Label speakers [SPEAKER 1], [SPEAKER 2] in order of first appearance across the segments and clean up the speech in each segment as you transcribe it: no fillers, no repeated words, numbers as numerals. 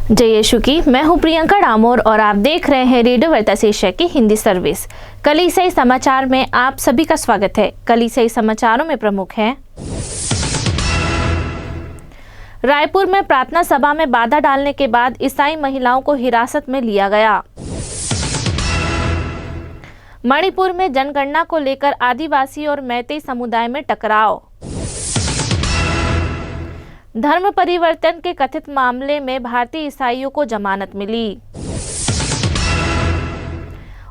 [SPEAKER 1] जय यीशु की। मैं हूं प्रियंका डामोर और आप देख रहे हैं रेडियो वर्तास एशिया की हिंदी सर्विस। कलीसियाई समाचार में आप सभी का स्वागत है। कलीसियाई समाचारों में प्रमुख हैं। रायपुर में प्रार्थना सभा में बाधा डालने के बाद ईसाई महिलाओं को हिरासत में लिया गया। मणिपुर में जनगणना को लेकर आदिवासी और मैतेई समुदाय में टकराव। धर्म परिवर्तन के कथित मामले में भारतीय ईसाइयों को जमानत मिली।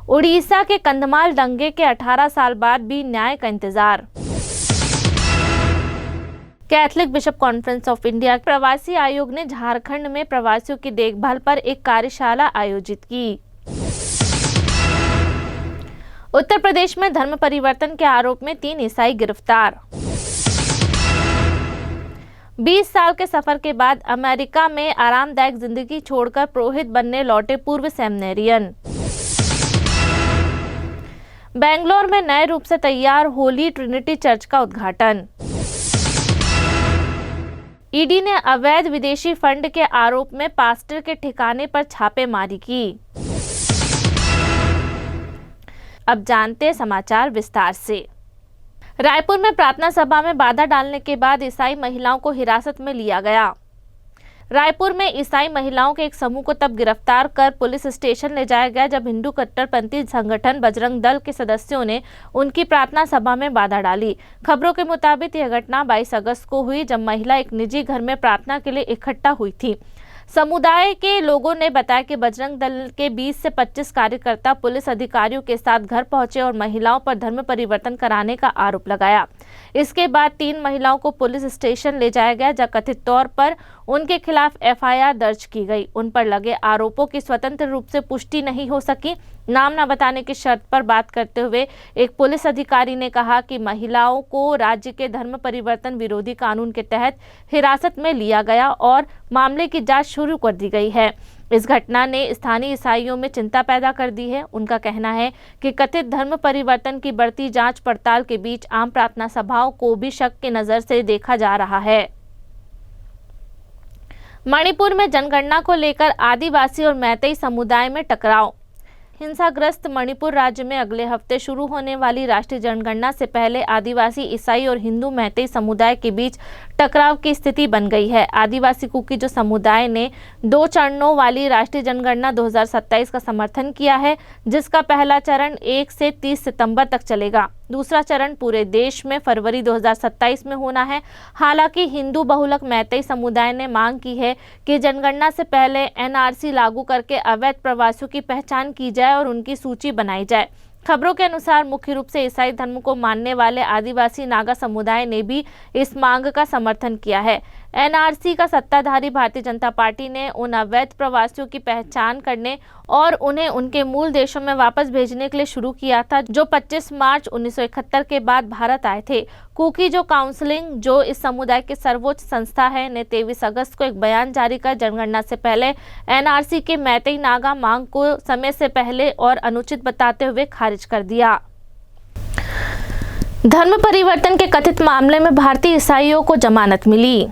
[SPEAKER 1] उड़ीसा के कंधमाल दंगे के 18 साल बाद भी न्याय का इंतजार। Catholic bishop conference of India प्रवासी आयोग ने झारखंड में प्रवासियों की देखभाल पर एक कार्यशाला आयोजित की। उत्तर प्रदेश में धर्म परिवर्तन के आरोप में 3 ईसाई गिरफ्तार। 20 साल के सफर के बाद अमेरिका में आरामदायक जिंदगी छोड़कर पुरोहित बनने लौटे पूर्व सेमिनेरियन। बेंगलोर में नए रूप से तैयार होली ट्रिनिटी चर्च का उद्घाटन। ईडी ने अवैध विदेशी फंड के आरोप में पास्टर के ठिकाने पर छापेमारी की। अब जानते हैं समाचार विस्तार से। रायपुर में प्रार्थना सभा में बाधा डालने के बाद ईसाई महिलाओं को हिरासत में लिया गया। रायपुर में ईसाई महिलाओं के एक समूह को तब गिरफ्तार कर पुलिस स्टेशन ले जाया गया जब हिंदू कट्टरपंथी संगठन बजरंग दल के सदस्यों ने उनकी प्रार्थना सभा में बाधा डाली। खबरों के मुताबिक यह घटना 22 अगस्त को हुई जब महिला एक निजी घर में प्रार्थना के लिए इकट्ठा हुई थी। समुदाय के लोगों ने बताया कि बजरंग दल के 20 से 25 कार्यकर्ता पुलिस अधिकारियों के साथ घर पहुंचे और महिलाओं पर धर्म परिवर्तन कराने का आरोप लगाया। इसके बाद 3 महिलाओं को पुलिस स्टेशन ले जाया गया जहां कथित तौर पर उनके खिलाफ एफआईआर दर्ज की गई। उन पर लगे आरोपों की स्वतंत्र रूप से पुष्टि नहीं हो सकी। नाम न बताने की शर्त पर बात करते हुए एक पुलिस अधिकारी ने कहा कि महिलाओं को राज्य के धर्म परिवर्तन विरोधी कानून के तहत हिरासत में लिया गया और मामले की जांच शुरू कर दी गई है। इस घटना ने स्थानीय ईसाइयों में चिंता पैदा कर दी है। उनका कहना है कि कथित धर्म परिवर्तन की बढ़ती जांच पड़ताल के बीच आम प्रार्थना सभाओं को भी शक की नजर से देखा जा रहा है। मणिपुर में जनगणना को लेकर आदिवासी और मैतेई समुदाय में टकराव। हिंसाग्रस्त मणिपुर राज्य में अगले हफ्ते शुरू होने वाली राष्ट्रीय जनगणना से पहले आदिवासी, ईसाई और हिंदू मैतेई समुदाय के बीच टकराव की स्थिति बन गई है। आदिवासी कुकी जो समुदाय ने 2 चरणों वाली राष्ट्रीय जनगणना 2027 का समर्थन किया है, जिसका पहला चरण 1 से 30 सितंबर तक चलेगा। दूसरा चरण पूरे देश में फरवरी 2027 में होना है। हालांकि हिंदू बहुलक मैतेई समुदाय ने मांग की है कि जनगणना से पहले एनआरसी लागू करके अवैध प्रवासियों की पहचान की जाए और उनकी सूची बनाई जाए। खबरों के अनुसार मुख्य रूप से ईसाई धर्म को मानने वाले आदिवासी नागा समुदाय ने भी इस मांग का समर्थन किया है। एनआरसी का सत्ताधारी भारतीय जनता पार्टी ने उन अवैध प्रवासियों की पहचान करने और उन्हें उनके मूल देशों में वापस भेजने के लिए शुरू किया था, जो 25 मार्च 1971 के बाद भारत आए थे। कुकी जो काउंसिलिंग, जो इस समुदाय की सर्वोच्च संस्था है, ने 23 अगस्त को एक बयान जारी कर जनगणना से पहले एनआरसी के मैतेई नागा मांग को समय से पहले और अनुचित बताते हुए खारिज कर दिया। धर्म परिवर्तन के कथित मामले में भारतीय ईसाइयों को जमानत मिली।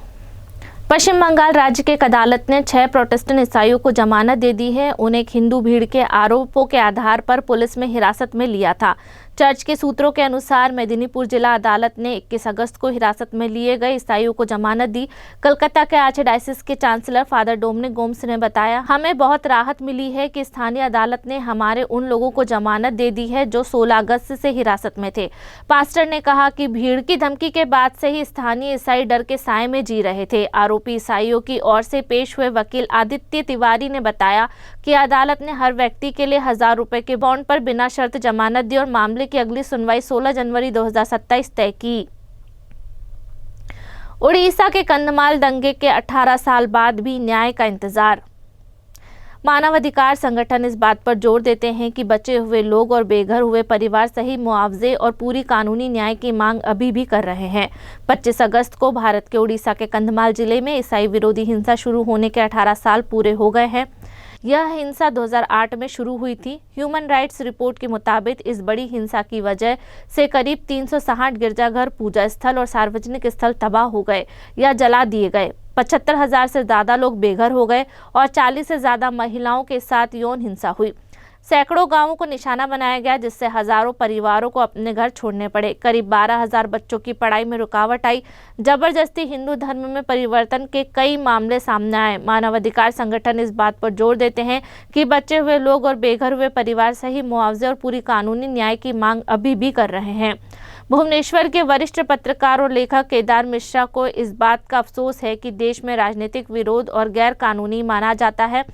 [SPEAKER 1] पश्चिम बंगाल राज्य की एक अदालत ने 6 प्रोटेस्टेंट ईसाइयों को जमानत दे दी है। उन्हें एक हिंदू भीड़ के आरोपों के आधार पर पुलिस में हिरासत में लिया था। चर्च के सूत्रों के अनुसार मेदिनीपुर जिला अदालत ने 21 अगस्त को हिरासत में लिए गए ईसाइयों को जमानत दी। कलकत्ता के आर्चडायसिस के चांसलर फादर डोमिनिक गोम्स ने बताया, हमें बहुत राहत मिली है कि स्थानीय अदालत ने हमारे उन लोगों को जमानत दे दी है जो 16 अगस्त से हिरासत में थे। पास्टर ने कहा कि भीड़ की धमकी के बाद से ही स्थानीय ईसाई डर के साए में जी रहे थे। आरोपी ईसाइयों की ओर से पेश हुए वकील आदित्य तिवारी ने बताया कि अदालत ने हर व्यक्ति के लिए 1000 रुपए के बॉन्ड पर बिना शर्त जमानत दी और मामले की अगली सुनवाई 16 जनवरी 2027 तय की। उड़ीसा के कंधमाल दंगे के 18 साल बाद भी न्याय का इंतजार। मानवाधिकार संगठन इस बात पर जोर देते हैं कि बचे हुए लोग और बेघर हुए परिवार सही मुआवजे और पूरी कानूनी न्याय की मांग अभी भी कर रहे हैं। 25 अगस्त को भारत के उड़ीसा के कंधमाल जिले में ईसाई विरोधी हिंसा शुरू होने के 18 साल पूरे हो गए हैं। यह हिंसा 2008 में शुरू हुई थी। ह्यूमन राइट्स रिपोर्ट के मुताबिक इस बड़ी हिंसा की वजह से करीब 360 गिरजाघर, पूजा स्थल और सार्वजनिक स्थल तबाह हो गए या जला दिए गए। 75,000 से ज़्यादा लोग बेघर हो गए और 40 से ज़्यादा महिलाओं के साथ यौन हिंसा हुई। सैकड़ों गांवों को निशाना बनाया गया, जिससे हजारों परिवारों को अपने घर छोड़ने पड़े। करीब 12,000 बच्चों की पढ़ाई में रुकावट आई। जबरदस्ती हिंदू धर्म में परिवर्तन के कई मामले सामने आए। मानवाधिकार संगठन इस बात पर जोर देते हैं कि बचे हुए लोग और बेघर हुए परिवार सही मुआवजे और पूरी कानूनी न्याय की मांग अभी भी कर रहे हैं। भुवनेश्वर के वरिष्ठ पत्रकार और लेखक केदार मिश्रा को इस बात का अफसोस है कि देश में राजनीतिक विरोध और गैर कानूनी माना जाता है,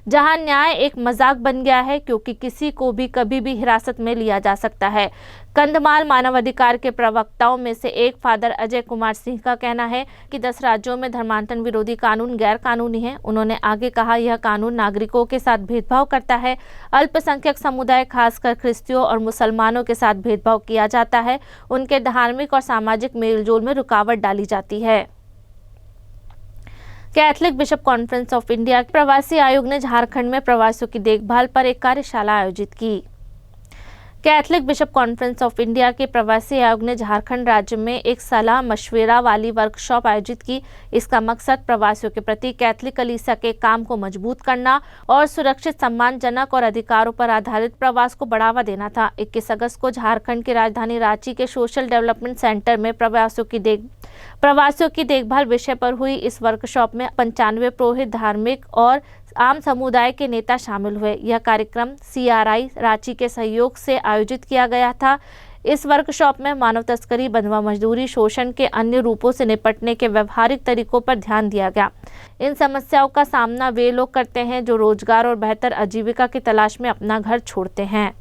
[SPEAKER 1] जहां न्याय एक मजाक बन गया है, क्योंकि किसी को भी कभी भी हिरासत में लिया जा सकता है। कंधमाल मानवाधिकार के प्रवक्ताओं में से एक फादर अजय कुमार सिंह का कहना है कि 10 राज्यों में धर्मांतरण विरोधी कानून गैर कानूनी है। उन्होंने आगे कहा, यह कानून नागरिकों के साथ भेदभाव करता है। अल्पसंख्यक समुदाय, खासकर ख्रिस्तियों और मुसलमानों के साथ भेदभाव किया जाता है। उनके धार्मिक और सामाजिक मेलजोल में रुकावट डाली जाती है। Catholic bishop conference of India प्रवासी आयोग ने झारखंड में प्रवासियों की देखभाल पर एक कार्यशाला आयोजित की। Catholic bishop conference of India के प्रवासी आयोग ने झारखंड राज्य में एक सलाह मशविरा वाली वर्कशॉप आयोजित की। इसका मकसद प्रवासियों के प्रति कैथलिक कलीसिया के काम को मजबूत करना और सुरक्षित, सम्मानजनक और अधिकारों पर आधारित प्रवास को बढ़ावा देना था। 21 अगस्त को झारखंड की राजधानी रांची के सोशल डेवलपमेंट सेंटर में प्रवासियों की देखभाल विषय पर हुई इस वर्कशॉप में 95 पुरोहित, धार्मिक और आम समुदाय के नेता शामिल हुए। यह कार्यक्रम CRI रांची के सहयोग से आयोजित किया गया था। इस वर्कशॉप में मानव तस्करी, बंधुआ मजदूरी, शोषण के अन्य रूपों से निपटने के व्यवहारिक तरीकों पर ध्यान दिया गया। इन समस्याओं का सामना वे लोग करते हैं जो रोजगार और बेहतर आजीविका की तलाश में अपना घर छोड़ते हैं।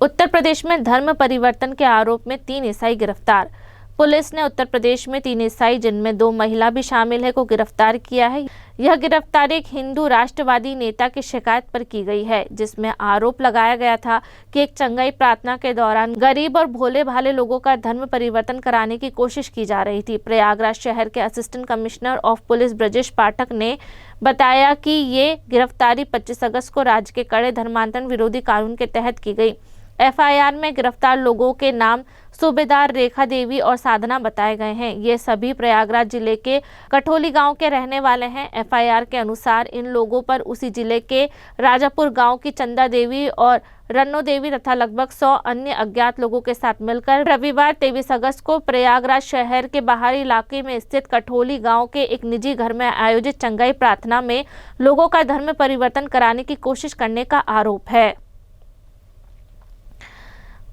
[SPEAKER 1] उत्तर प्रदेश में धर्म परिवर्तन के आरोप में 3 ईसाई गिरफ्तार। पुलिस ने उत्तर प्रदेश में 3 ईसाई, जिनमें 2 महिला भी शामिल है, को गिरफ्तार किया है। यह गिरफ्तारी एक हिंदू राष्ट्रवादी नेता की शिकायत पर की गई है, जिसमें आरोप लगाया गया था कि एक चंगाई प्रार्थना के दौरान गरीब और भोले भाले लोगों का धर्म परिवर्तन कराने की कोशिश की जा रही थी। प्रयागराज शहर के assistant commissioner of police Brajesh Pathak ने बताया कि ये गिरफ्तारी 25 अगस्त को राज्य के कड़े धर्मांतरण विरोधी कानून के तहत की गई। FIR में गिरफ्तार लोगों के नाम सूबेदार रेखा देवी और साधना बताए गए हैं। ये सभी प्रयागराज जिले के कठोली गांव के रहने वाले हैं। FIR के अनुसार इन लोगों पर उसी जिले के राजापुर गांव की चंदा देवी और रन्नो देवी तथा लगभग 100 अन्य अज्ञात लोगों के साथ मिलकर रविवार 23 अगस्त को प्रयागराज शहर के बाहरी इलाके में स्थित कठोली गांव के एक निजी घर में आयोजित चंगाई प्रार्थना में लोगों का धर्म परिवर्तन कराने की कोशिश करने का आरोप है।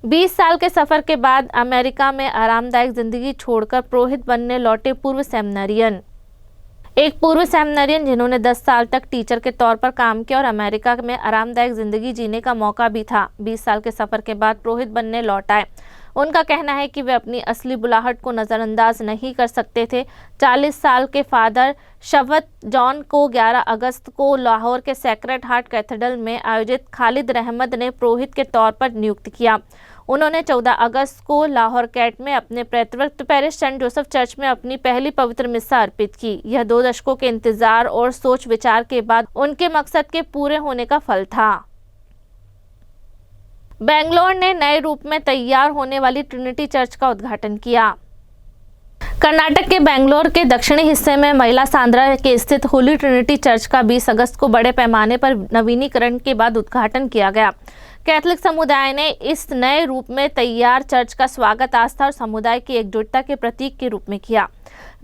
[SPEAKER 1] 20 साल के सफर के बाद अमेरिका में आरामदायक जिंदगी छोड़कर पुरोहित बनने लौटे पूर्व सेमिनरियन। एक पूर्व सेमिनरियन जिन्होंने 10 साल तक टीचर के तौर पर काम किया और अमेरिका में आरामदायक जिंदगी जीने का मौका भी था, 20 साल के सफर के बाद पुरोहित बनने लौट आए। उनका कहना है कि वे अपनी असली बुलाहट को नज़रअंदाज नहीं कर सकते थे। 40 साल के फादर शवत जॉन को 11 अगस्त को लाहौर के सेक्रेड हार्ट कैथेड्रल में आयोजित खालिद रहमत ने पुरोहित के तौर पर नियुक्त किया। उन्होंने 14 अगस्त को लाहौर कैट में अपने पैतृक पेरिश सेंट जोसेफ चर्च में अपनी पहली पवित्र मिस्सा अर्पित की। यह 2 दशकों के इंतजार और सोच विचार के बाद उनके मकसद के पूरे होने का फल था। बेंगलोर ने नए रूप में तैयार होने वाली ट्रिनिटी चर्च का उद्घाटन किया। कर्नाटक के बेंगलोर के दक्षिणी हिस्से में महिला सांद्रा के स्थित होली ट्रिनिटी चर्च का 20 अगस्त को बड़े पैमाने पर नवीनीकरण के बाद उद्घाटन किया गया। कैथलिक समुदाय ने इस नए रूप में तैयार चर्च का स्वागत आस्था और समुदाय की एकजुटता के प्रतीक के रूप में किया।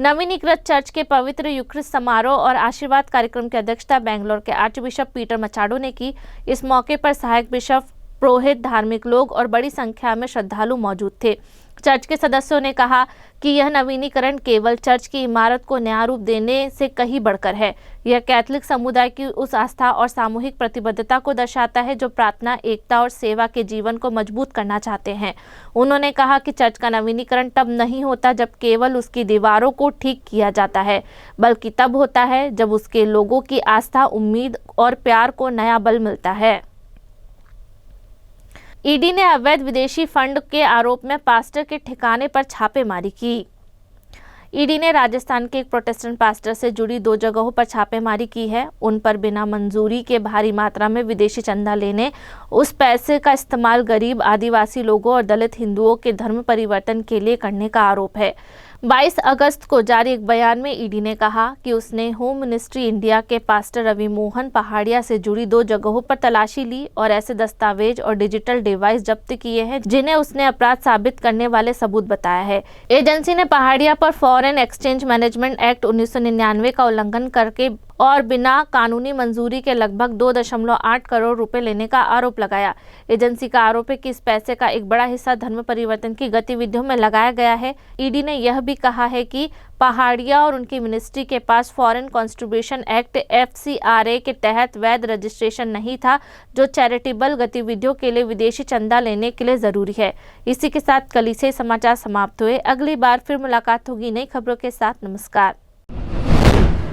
[SPEAKER 1] नवीनीकृत चर्च के पवित्र यूखरिस्ट समारोह और आशीर्वाद कार्यक्रम की अध्यक्षता बेंगलोर के आर्च बिशप पीटर मचाडो ने की। इस मौके पर सहायक बिशप, पुरोहित, धार्मिक लोग और बड़ी संख्या में श्रद्धालु मौजूद थे। चर्च के सदस्यों ने कहा कि यह नवीनीकरण केवल चर्च की इमारत को नया रूप देने से कहीं बढ़कर है। यह कैथलिक समुदाय की उस आस्था और सामूहिक प्रतिबद्धता को दर्शाता है जो प्रार्थना, एकता और सेवा के जीवन को मजबूत करना चाहते हैं। उन्होंने कहा कि चर्च का नवीनीकरण तब नहीं होता जब केवल उसकी दीवारों को ठीक किया जाता है, बल्कि तब होता है जब उसके लोगों की आस्था, उम्मीद और प्यार को नया बल मिलता है। ईडी ने अवैध विदेशी फंड के आरोप में पास्टर के ठिकाने पर छापेमारी की। ईडी ने राजस्थान के एक प्रोटेस्टेंट पास्टर से जुड़ी 2 जगहों पर छापेमारी की है। उन पर बिना मंजूरी के भारी मात्रा में विदेशी चंदा लेने, उस पैसे का इस्तेमाल गरीब आदिवासी लोगों और दलित हिंदुओं के धर्म परिवर्तन के लिए करने का आरोप है। 22 अगस्त को जारी एक बयान में ईडी ने कहा कि उसने होम मिनिस्ट्री इंडिया के पास्टर रवि मोहन पहाड़िया से जुड़ी 2 जगहों पर तलाशी ली और ऐसे दस्तावेज और डिजिटल डिवाइस जब्त किए हैं जिन्हें उसने अपराध साबित करने वाले सबूत बताया है। एजेंसी ने पहाड़िया पर फॉरेन एक्सचेंज मैनेजमेंट एक्ट 1999 का उल्लंघन करके और बिना कानूनी मंजूरी के लगभग 2.8 करोड़ रुपए लेने का आरोप लगाया। एजेंसी का आरोप है कि इस पैसे का एक बड़ा हिस्सा धर्म परिवर्तन की गतिविधियों में लगाया गया है। ईडी ने यह भी कहा है कि पहाड़िया और उनकी मिनिस्ट्री के पास फॉरेन कॉन्ट्रीब्यूशन एक्ट FCRA के तहत वैध रजिस्ट्रेशन नहीं था, जो चैरिटेबल गतिविधियों के लिए विदेशी चंदा लेने के लिए जरूरी है। इसी के साथ कल से समाचार समाप्त हुए। अगली बार फिर मुलाकात होगी नई खबरों के साथ। नमस्कार।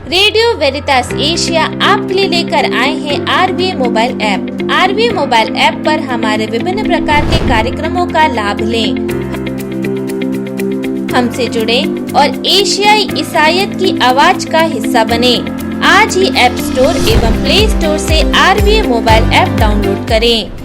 [SPEAKER 2] रेडियो वेरितास एशिया आपके लिए लेकर आए हैं RVA mobile app. RVA mobile app पर हमारे विभिन्न प्रकार के कार्यक्रमों का लाभ लें, हमसे जुड़े और एशियाई ईसाईयत की आवाज का हिस्सा बने। आज ही ऐप स्टोर एवं प्ले स्टोर से RVA मोबाइल ऐप डाउनलोड करें।